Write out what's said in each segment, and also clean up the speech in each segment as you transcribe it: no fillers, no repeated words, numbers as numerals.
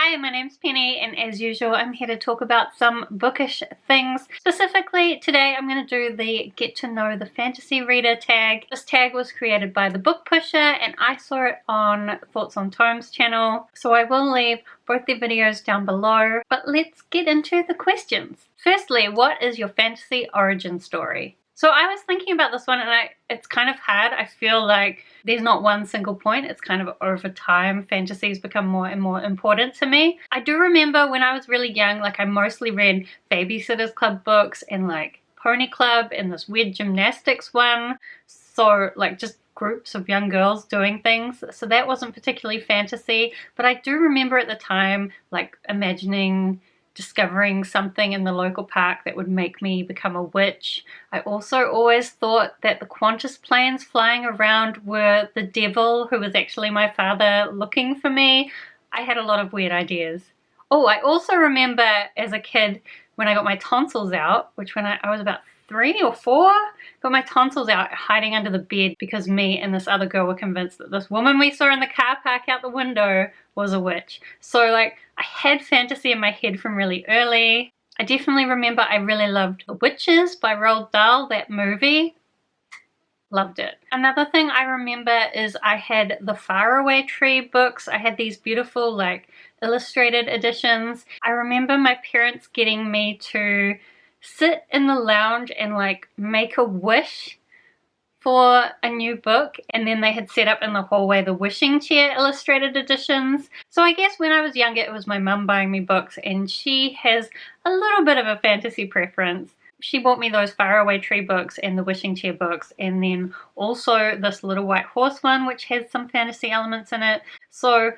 Hi, my name's Penny, and as usual I'm here to talk about some bookish things. Specifically today I'm going to do the Get to Know the Fantasy Reader tag. This tag was created by the Book Pusher and I saw it on Thoughts on Tomes channel, so I will leave both their videos down below. But let's get into the questions. Firstly, what is your fantasy origin story? So I was thinking about this one and it's kind of hard. I feel like there's not one single point. It's kind of over time fantasies become more and more important to me. I do remember when I was really young, like I mostly read Babysitter's Club books and like Pony Club and this weird gymnastics one. So like just groups of young girls doing things. So that wasn't particularly fantasy, but I do remember at the time like discovering something in the local park that would make me become a witch. I also always thought that the Qantas planes flying around were the devil who was actually my father looking for me. I had a lot of weird ideas. Oh, I also remember as a kid when I got my tonsils out, which when I was about 3 or 4, got my tonsils out hiding under the bed because me and this other girl were convinced that this woman we saw in the car park out the window was a witch. So like I had fantasy in my head from really early. I definitely remember I really loved The Witches by Roald Dahl, that movie. Loved it. Another thing I remember is I had the Faraway Tree books. I had these beautiful like illustrated editions. I remember my parents getting me to sit in the lounge and like make a wish for a new book, and then they had set up in the hallway the wishing chair illustrated editions. So I guess when I was younger it was my mum buying me books, and she has a little bit of a fantasy preference. She bought me those Faraway Tree books and the wishing chair books, and then also this Little White Horse one which has some fantasy elements in it. So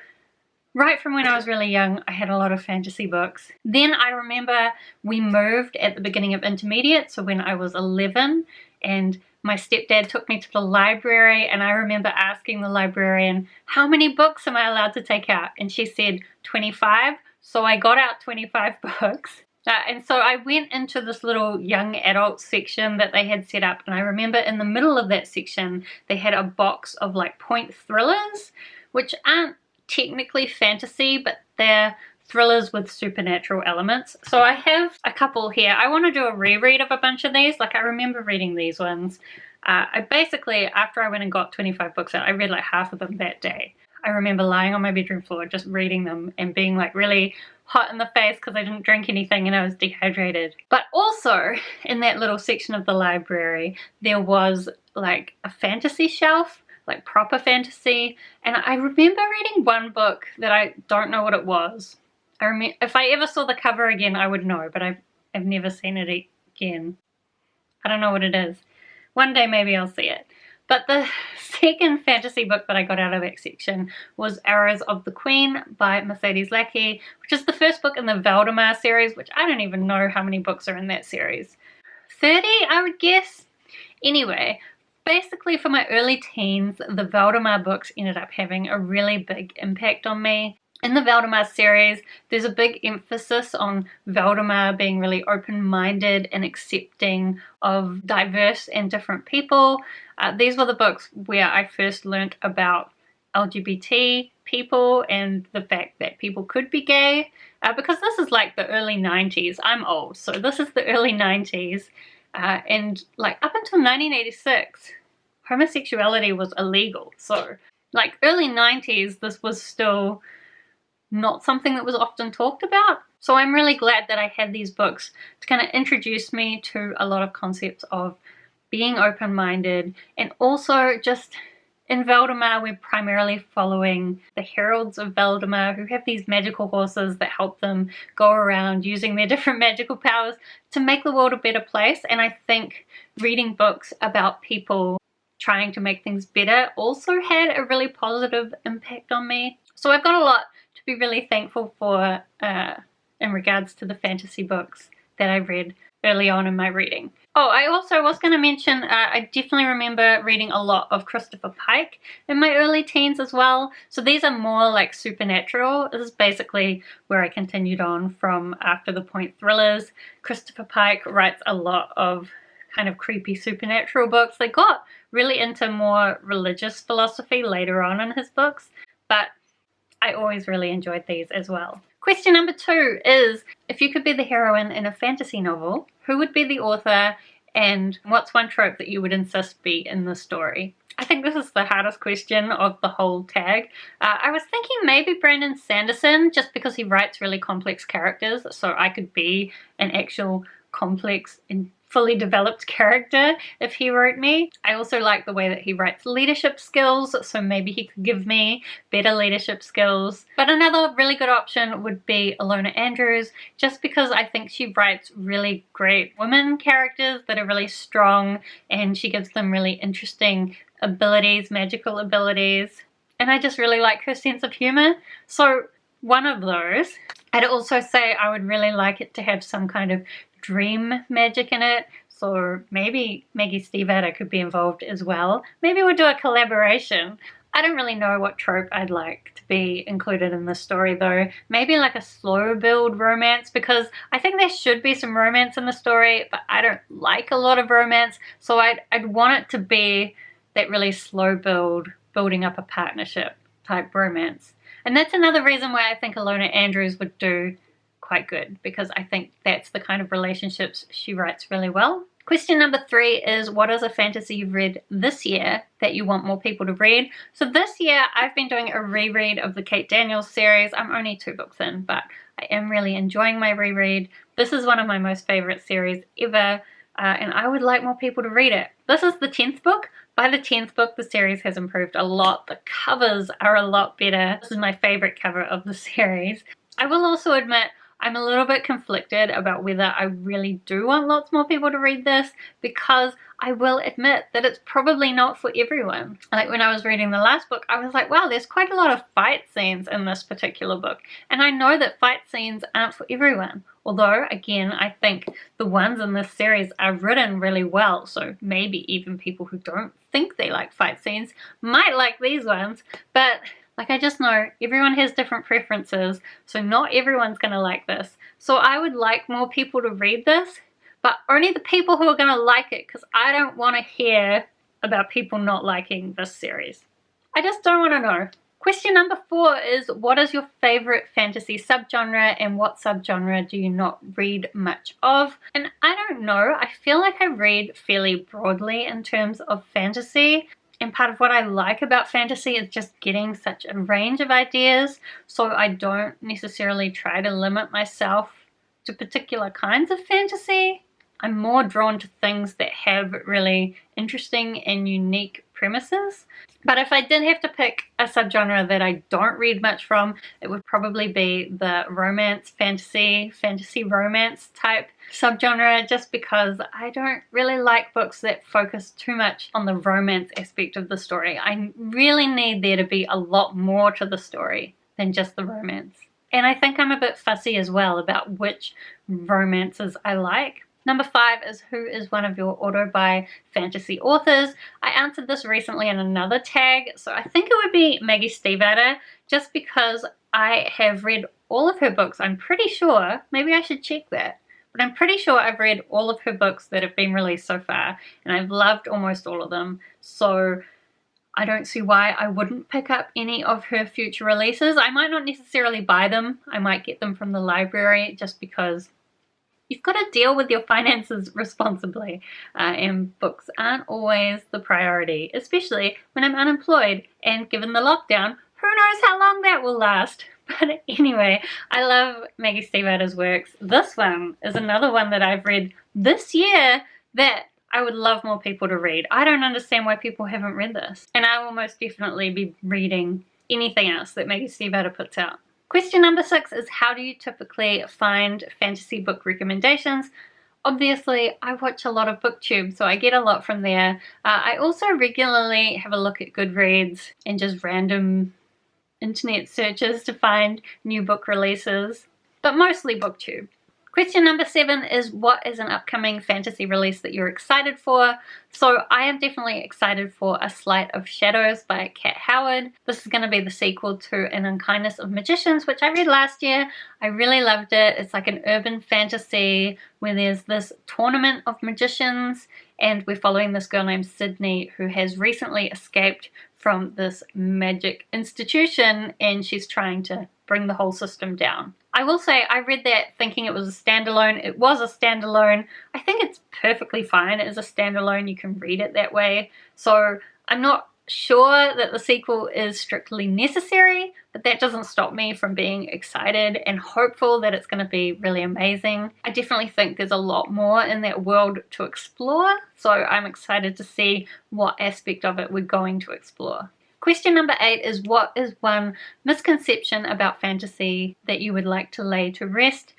right from when I was really young, I had a lot of fantasy books. Then I remember we moved at the beginning of intermediate, so when I was 11, and my stepdad took me to the library, and I remember asking the librarian, how many books am I allowed to take out? And she said 25, so I got out 25 books. And so I went into this little young adult section that they had set up, and I remember in the middle of that section they had a box of like point thrillers, which aren't technically fantasy, but they're thrillers with supernatural elements. So I have a couple here. I want to do a reread of a bunch of these. Like I remember reading these ones. I basically, after I went and got 25 books out, I read like half of them that day. I remember lying on my bedroom floor just reading them and being like really hot in the face because I didn't drink anything and I was dehydrated. But also in that little section of the library there was like a fantasy shelf, like proper fantasy, and I remember reading one book that I don't know what it was. If I ever saw the cover again I would know, but I've never seen it again. I don't know what it is. One day maybe I'll see it. But the second fantasy book that I got out of that section was Arrows of the Queen by Mercedes Lackey, which is the first book in the Valdemar series, which I don't even know how many books are in that series. 30, I would guess. Anyway, basically for my early teens, the Valdemar books ended up having a really big impact on me. In the Valdemar series, there's a big emphasis on Valdemar being really open-minded and accepting of diverse and different people. These were the books where I first learnt about LGBT people and the fact that people could be gay, because this is like the early 90s. I'm old, so this is the early 90s, and like up until 1986, homosexuality was illegal. So like early 90s, this was still not something that was often talked about. So I'm really glad that I had these books to kind of introduce me to a lot of concepts of being open-minded, and also just in Valdemar we're primarily following the heralds of Valdemar who have these magical horses that help them go around using their different magical powers to make the world a better place. And I think reading books about people trying to make things better also had a really positive impact on me. So I've got a lot to be really thankful for in regards to the fantasy books that I read early on in my reading. Oh, I also was going to mention, I definitely remember reading a lot of Christopher Pike in my early teens as well. So these are more like supernatural. This is basically where I continued on from after the point thrillers. Christopher Pike writes a lot of kind of creepy supernatural books. They got really into more religious philosophy later on in his books, but I always really enjoyed these as well. Question number 2 is, if you could be the heroine in a fantasy novel, who would be the author and what's one trope that you would insist be in the story? I think this is the hardest question of the whole tag. I was thinking maybe Brandon Sanderson, just because he writes really complex characters, so I could be an actual complex and fully developed character if he wrote me. I also like the way that he writes leadership skills, so maybe he could give me better leadership skills. But another really good option would be Ilona Andrews, just because I think she writes really great women characters that are really strong, and she gives them really interesting abilities, magical abilities, and I just really like her sense of humor. So one of those. I'd also say I would really like it to have some kind of dream magic in it, so maybe Maggie Stiefvater could be involved as well. Maybe we'll do a collaboration. I don't really know what trope I'd like to be included in this story though. Maybe like a slow build romance, because I think there should be some romance in the story, but I don't like a lot of romance, so I'd want it to be that really slow build, building up a partnership type romance. And that's another reason why I think Ilona Andrews would do quite good, because I think that's the kind of relationships she writes really well. Question number 3 is, what is a fantasy you've read this year that you want more people to read? So this year I've been doing a reread of the Kate Daniels series. I'm only 2 books in, but I am really enjoying my reread. This is one of my most favorite series ever, and I would like more people to read it. This is the 10th book. By the 10th book, the series has improved a lot. The covers are a lot better. This is my favorite cover of the series. I will also admit I'm a little bit conflicted about whether I really do want lots more people to read this, because I will admit that it's probably not for everyone. Like when I was reading the last book, I was like, wow, there's quite a lot of fight scenes in this particular book. And I know that fight scenes aren't for everyone. Although, again, I think the ones in this series are written really well, so maybe even people who don't think they like fight scenes might like these ones. But like, I just know everyone has different preferences, so not everyone's gonna like this. So I would like more people to read this, but only the people who are gonna like it, because I don't want to hear about people not liking this series. I just don't want to know. Question number 4 is, what is your favorite fantasy subgenre and what subgenre do you not read much of? And I don't know, I feel like I read fairly broadly in terms of fantasy. And part of what I like about fantasy is just getting such a range of ideas, so I don't necessarily try to limit myself to particular kinds of fantasy. I'm more drawn to things that have really interesting and unique premises. But if I did have to pick a subgenre that I don't read much from, it would probably be the romance, fantasy romance type subgenre, just because I don't really like books that focus too much on the romance aspect of the story. I really need there to be a lot more to the story than just the romance. And I think I'm a bit fussy as well about which romances I like. Number 5 is, who is one of your auto-buy fantasy authors? I answered this recently in another tag, so I think it would be Maggie Stiefvater, just because I have read all of her books. I'm pretty sure, maybe I should check that, but I'm pretty sure I've read all of her books that have been released so far, and I've loved almost all of them, so I don't see why I wouldn't pick up any of her future releases. I might not necessarily buy them, I might get them from the library, just because you've got to deal with your finances responsibly, and books aren't always the priority, especially when I'm unemployed, and given the lockdown, who knows how long that will last. But anyway, I love Maggie Stiefvater's works. This one is another one that I've read this year that I would love more people to read. I don't understand why people haven't read this, and I will most definitely be reading anything else that Maggie Stiefvater puts out. Question number 6 is, how do you typically find fantasy book recommendations? Obviously, I watch a lot of Booktubes, so I get a lot from there. I also regularly have a look at Goodreads and just random internet searches to find new book releases, but mostly Booktube. Question number 7 is, what is an upcoming fantasy release that you're excited for? So I am definitely excited for A Sleight of Shadows by Kat Howard. This is going to be the sequel to An Unkindness of Magicians, which I read last year. I really loved it. It's like an urban fantasy where there's this tournament of magicians, and we're following this girl named Sydney who has recently escaped from this magic institution, and she's trying to bring the whole system down. I will say I read that thinking it was a standalone. It was a standalone. I think it's perfectly fine as a standalone. You can read it that way. So I'm not sure that the sequel is strictly necessary, but that doesn't stop me from being excited and hopeful that it's going to be really amazing. I definitely think there's a lot more in that world to explore, so I'm excited to see what aspect of it we're going to explore. Question number 8 is, what is one misconception about fantasy that you would like to lay to rest?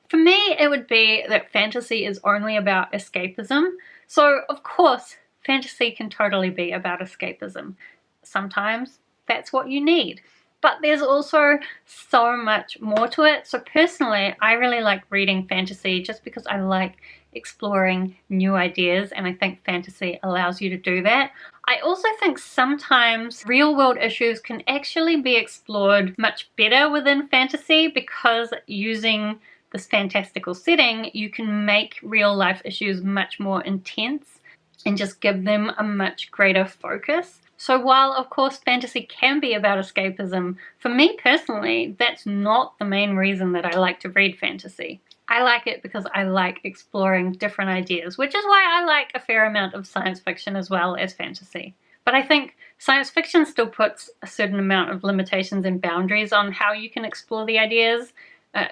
For me, it would be that fantasy is only about escapism. So, of course, fantasy can totally be about escapism. Sometimes that's what you need. But there's also so much more to it. So personally, I really like reading fantasy just because I like exploring new ideas, and I think fantasy allows you to do that. I also think sometimes real world issues can actually be explored much better within fantasy, because using this fantastical setting, you can make real life issues much more intense and just give them a much greater focus. So while of course fantasy can be about escapism, for me personally, that's not the main reason that I like to read fantasy. I like it because I like exploring different ideas, which is why I like a fair amount of science fiction as well as fantasy. But I think science fiction still puts a certain amount of limitations and boundaries on how you can explore the ideas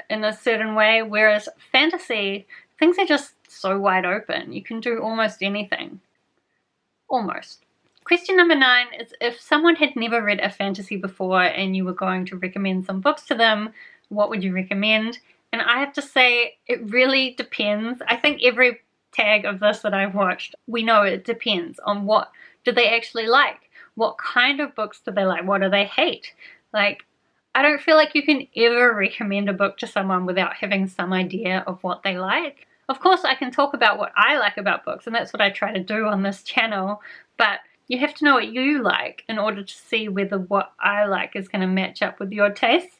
in a certain way, whereas fantasy, things are just so wide open. You can do almost anything. Almost. Question number 9 is, if someone had never read a fantasy before and you were going to recommend some books to them, what would you recommend? And I have to say, it really depends. I think every tag of this that I've watched, we know it depends on what do they actually like. What kind of books do they like? What do they hate? Like, I don't feel like you can ever recommend a book to someone without having some idea of what they like. Of course, I can talk about what I like about books, and that's what I try to do on this channel, but you have to know what you like in order to see whether what I like is going to match up with your tastes.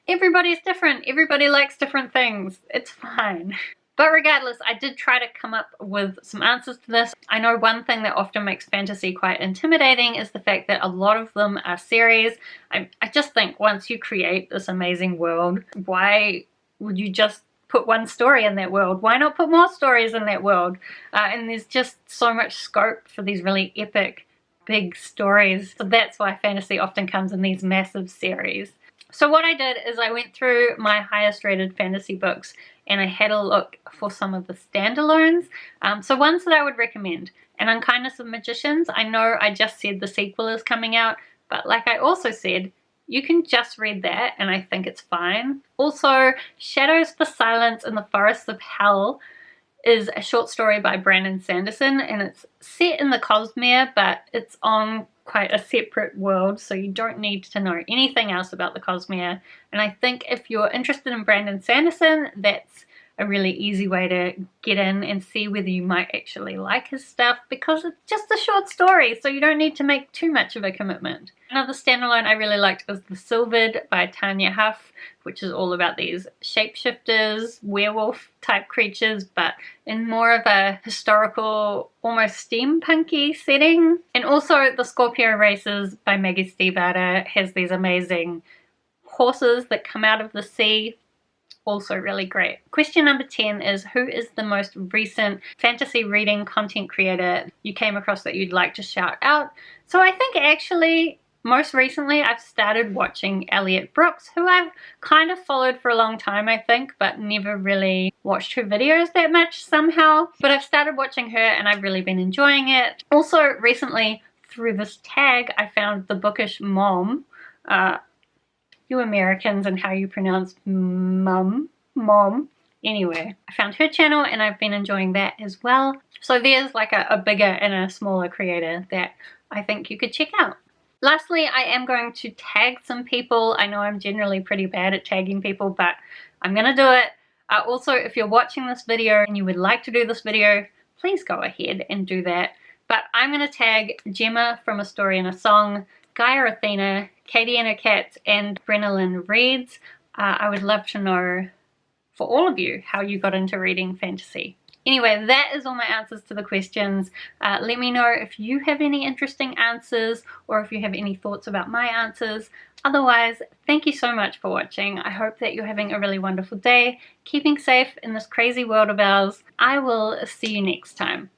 Everybody's different. Everybody likes different things. It's fine. But regardless, I did try to come up with some answers to this. I know one thing that often makes fantasy quite intimidating is the fact that a lot of them are series. I just think once you create this amazing world, why would you just put one story in that world? Why not put more stories in that world? And there's just so much scope for these really epic, big stories. So that's why fantasy often comes in these massive series. So what I did is I went through my highest rated fantasy books and I had a look for some of the standalones. So ones that I would recommend. An Unkindness of Magicians. I know I just said the sequel is coming out, but like I also said, you can just read that and I think it's fine. Also, Shadows for Silence in the Forests of Hell is a short story by Brandon Sanderson, and it's set in the Cosmere, but it's on quite a separate world, so you don't need to know anything else about the Cosmere. And I think if you're interested in Brandon Sanderson, that's a really easy way to get in and see whether you might actually like his stuff, because it's just a short story, so you don't need to make too much of a commitment. Another standalone I really liked was The Silvered by Tanya Huff, which is all about these shapeshifters, werewolf type creatures, but in more of a historical, almost steampunky setting. And also The Scorpio Races by Maggie Stiefvater has these amazing horses that come out of the sea. Also really great. Question number 10 is, who is the most recent fantasy reading content creator you came across that you'd like to shout out? So I think actually most recently I've started watching Elliot Brooks, who I've kind of followed for a long time I think, but never really watched her videos that much somehow. But I've started watching her and I've really been enjoying it. Also recently through this tag I found The Bookish Mom. You Americans and how you pronounce mom. Anyway, I found her channel and I've been enjoying that as well. So there's like a bigger and a smaller creator that I think you could check out. Lastly, I am going to tag some people. I know I'm generally pretty bad at tagging people, but I'm gonna do it. Also, if you're watching this video and you would like to do this video, please go ahead and do that. But I'm gonna tag Gemma from A Story and a Song, Gaia Athena, Katie and her cats, and Brenalyn Reads. I would love to know for all of you how you got into reading fantasy. Anyway, that is all my answers to the questions. Let me know if you have any interesting answers or if you have any thoughts about my answers. Otherwise, thank you so much for watching. I hope that you're having a really wonderful day, keeping safe in this crazy world of ours. I will see you next time.